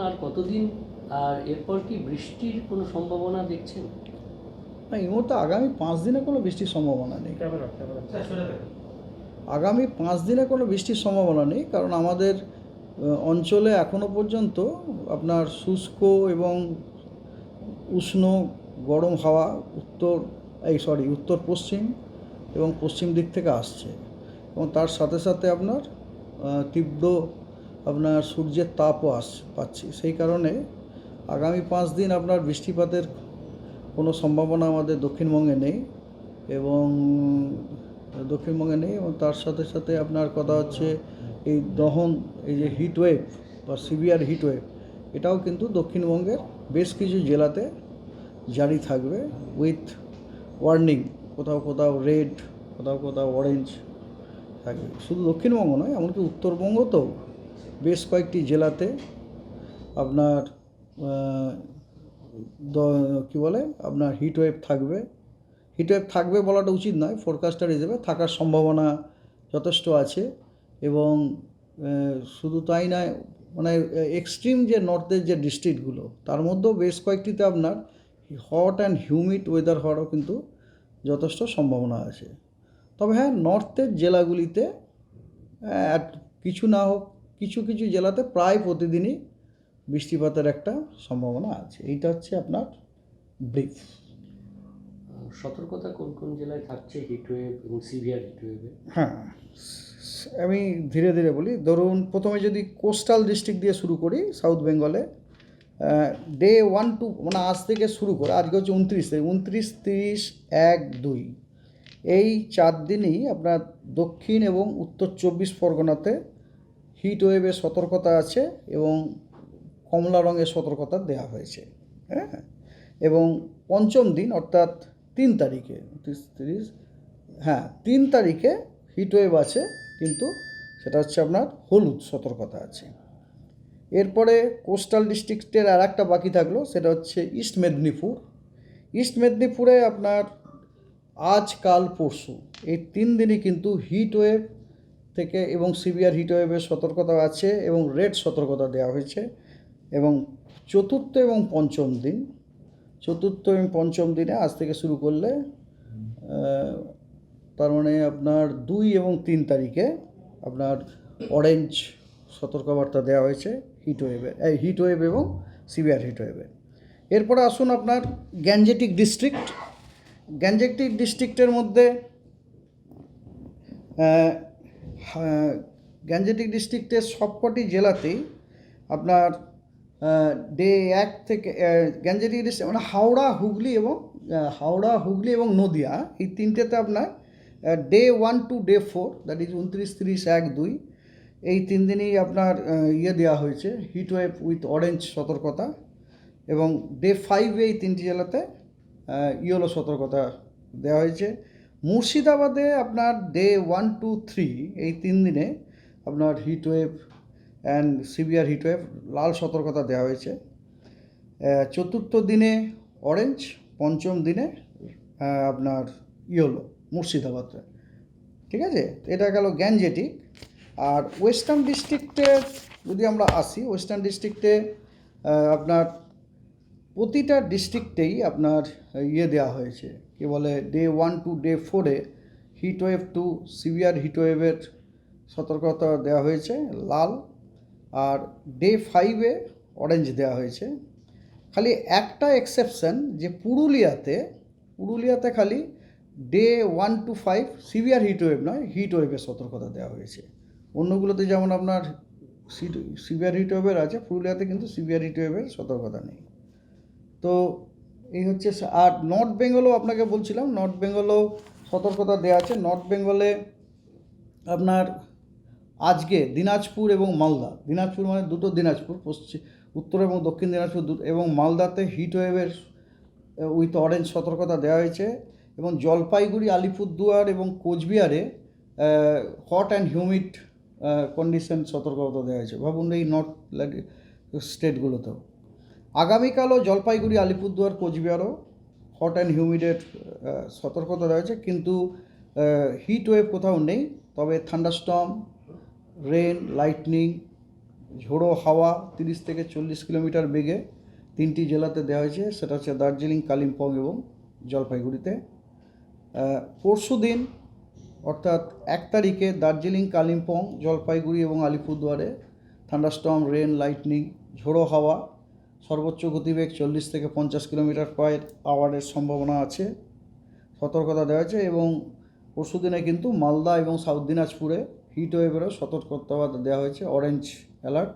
আর কতদিন, আর এরপর কি বৃষ্টির কোনো সম্ভাবনা দেখছেন? না, এই মুহূর্তে আগামী 5 দিনে কোনো বৃষ্টির সম্ভাবনা নেই। আগামী 5 দিনে কোনো বৃষ্টির সম্ভাবনা নেই, কারণ আমাদের অঞ্চলে এখনও পর্যন্ত আপনার শুষ্ক এবং উষ্ণ গরম হাওয়া উত্তর পশ্চিম এবং পশ্চিম দিক থেকে আসছে, এবং তার সাথে সাথে আপনার তীব্র সূর্যের তাপও পাচ্ছি। সেই কারণে আগামী 5 দিন আপনার বৃষ্টিপাতের কোনো সম্ভাবনা আমাদের দক্ষিণবঙ্গে নেই, এবং তার সাথে সাথে আপনার কথা হচ্ছে এই যে হিটওয়েভ বা সিভিয়ার হিটওয়েভ, এটাও কিন্তু দক্ষিণবঙ্গের বেশ কিছু জেলাতে জারি থাকবে, উইথ ওয়ার্নিং। কোথাও কোথাও রেড, কোথাও কোথাও অরেঞ্জ থাকবে। শুধু দক্ষিণবঙ্গ নয়, এমনকি উত্তরবঙ্গতেও বেশ কয়েকটি জেলাতে আপনার আপনার হিটওয়েভ থাকবে বলাটা উচিত নয়, ফোরকাস্টার হিসেবে থাকার সম্ভাবনা যথেষ্ট আছে। এবং শুধু তাই নয়, মানে এক্সট্রিম যে নর্থের যে ডিস্ট্রিক্টগুলো, তার মধ্যেও বেশ কয়েকটিতে আপনার হট অ্যান্ড হিউমিড ওয়েদার হওয়ারও কিন্তু যথেষ্ট সম্ভাবনা আছে। তবে হ্যাঁ, নর্থের জেলাগুলিতে কিছু না হোক কিছু কিছু জেলাতে প্রায় প্রতিদিনই বৃষ্টিপাতের একটা সম্ভাবনা আছে। এইটা হচ্ছে আপনার ব্রিফ। সতর্কতা কোন কোন জেলায় থাকছে হিটওয়েভ এবং সিভিয়ার হিটওয়েভে? হ্যাঁ, আমি ধীরে ধীরে বলি। ধরুন, প্রথমে যদি কোস্টাল ডিস্ট্রিক্ট দিয়ে শুরু করি, সাউথ বেঙ্গলে ডে 1 to মানে আজ থেকে শুরু করে, আজকে হচ্ছে 29 তারিখ, 29, 30, 1, 2 এই 4 দিনই আপনার দক্ষিণ এবং উত্তর 24 পরগনাতে হিট ওয়েভের সতর্কতা আছে, এবং কমলা রঙের সতর্কতা দেওয়া হয়েছে। হ্যাঁ, এবং পঞ্চম দিন অর্থাৎ 3 তারিখে, 3 তারিখে হিটওয়েভ আছে, কিন্তু সেটা হচ্ছে আপনার হলুদ সতর্কতা আছে। এরপরে কোস্টাল ডিস্ট্রিক্টের আর একটা বাকি থাকলো, সেটা হচ্ছে ইস্ট মেদিনীপুরে আপনার আজ, কাল, পরশু এই 3 দিনই কিন্তু হিটওয়েভ থেকে এবং সিভিয়ার হিটওয়েভের সতর্কতা আছে, এবং রেড সতর্কতা দেওয়া হয়েছে। এবং চতুর্থ এবং পঞ্চম দিনে আজ থেকে শুরু করলে তার মানে আপনার 2 এবং 3 তারিখে আপনার অরেঞ্জ সতর্কবার্তা দেওয়া হয়েছে হিটওয়েভ এবং সিভিয়ার হিটওয়েভে। এরপরে আসুন আপনার গ্যাঞ্জেটিক ডিস্ট্রিক্টের মধ্যে গ্যাঞ্জেটিক ডিস্ট্রিক্টের সবকটি জেলাতেই আপনার ডে 1 থেকে গ্যাঞ্জেটিক ডিস্ট্রিক্ট মানে হাওড়া, হুগলি এবং নদিয়া, এই তিনটেতে আপনার day 1 to day 4, that is 29, 30, 1, 2 এই 3 দিনই আপনার দেওয়া হয়েছে হিটওয়েভ উইথ অরেঞ্জ সতর্কতা, এবং ডে 5 এই 3টি জেলাতে ইয়েলো সতর্কতা দেওয়া হয়েছে। মুর্শিদাবাদে আপনার ডে 1 to 3 এই 3 দিনে আপনার হিটওয়েভ অ্যান্ড সিভিয়ার হিটওয়েভ লাল সতর্কতা দেওয়া হয়েছে। চতুর্থ দিনে অরেঞ্জ, পঞ্চম দিনে আপনার ইয়েলো মুর্শিদাবাদে। ঠিক আছে, এটা গেল গ্যাঞ্জেটিক। আর ওয়েস্টার্ন ডিস্ট্রিক্টে যদি আমরা আসি, ওয়েস্টার্ন ডিস্ট্রিক্টে আপনার প্রতিটা ডিস্ট্রিক্টেই আপনার দেওয়া হয়েছে, কি বলে, day 1 to day 4 heatwave to severe হিটওয়েভের সতর্কতা দেওয়া হয়েছে লাল, আর ডে 5 অরেঞ্জ দেওয়া হয়েছে। খালি একটা এক্সেপশন, যে পুরুলিয়াতে খালি ডে 1 to 5 সিভিয়ার হিটওয়েভ নয়, হিটওয়েভের সতর্কতা দেওয়া হয়েছে। অন্যগুলোতে যেমন আপনার সিভিয়ার হিটওয়েভের আছে, পুরুলিয়াতে কিন্তু সিভিয়ার হিটওয়েভের সতর্কতা নেই। তো এই হচ্ছে। আর নর্থ বেঙ্গলও আপনাকে বলছিলাম, নর্থ বেঙ্গলও সতর্কতা দেওয়া আছে। নর্থ বেঙ্গলে আপনার আজকে দিনাজপুর এবং মালদা, দিনাজপুর মানে দুটো দিনাজপুর, উত্তর এবং দক্ষিণ দিনাজপুর এবং মালদাতে হিটওয়েভের উইথ অরেঞ্জ সতর্কতা দেওয়া হয়েছে, এবং জলপাইগুড়ি, আলিপুরদুয়ার এবং কোচবিহারে হট অ্যান্ড হিউমিড কন্ডিশন সতর্কতা দেওয়া হয়েছে। ভাবুন, এই নর্থ স্টেটগুলোতেও আগামীকালও জলপাইগুড়ি, আলিপুরদুয়ার, কোচবিহারও হট অ্যান্ড হিউমিডের সতর্কতা দেওয়া হয়েছে, কিন্তু হিট ওয়েভ কোথাও নেই। তবে থান্ডারস্টর্ম, রেন, লাইটনিং ঝোড়ো হাওয়া 30 থেকে 40 কিলোমিটার বেগে 3টি জেলাতে দেওয়া হয়েছে, সেটা হচ্ছে দার্জিলিং, কালিম্পং এবং জলপাইগুড়িতে। পরশু দিন অর্থাৎ 1 তারিখে দার্জিলিং, কালিম্পং, জলপাইগুড়ি এবং আলিপুরদুয়ারে থান্ডারস্টর্ম, রেন, লাইটনিং, ঝোড়ো হাওয়া, সর্বোচ্চ গতিবেগ 40 থেকে 50 কিলোমিটার পার আওয়ারের সম্ভাবনা আছে, সতর্কতা দেওয়া হয়েছে। এবং পরশু দিনে কিন্তু মালদা এবং সাউথ দিনাজপুরে হিট ওয়েভেরও সতর্কতা দেওয়া হয়েছে, অরেঞ্জ অ্যালার্ট।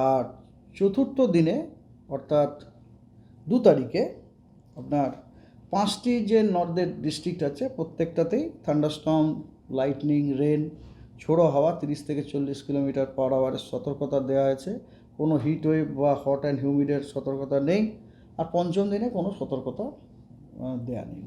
আর চতুর্থ দিনে অর্থাৎ 2 তারিখে আপনার 5টি যে নর্থের ডিস্ট্রিক্ট আছে প্রত্যেকটাতেই থান্ডারস্টর্ম, লাইটনিং, রেন, ঝোড়ো হাওয়া 30 থেকে 40 কিলোমিটার পার আওয়ারের সতর্কতা দেওয়া হয়েছে। কোনো হিট ওয়েভ বা হট অ্যান্ড হিউমিডের সতর্কতা নেই। আর পঞ্চম দিনে কোনো সতর্কতা দেওয়া নেই।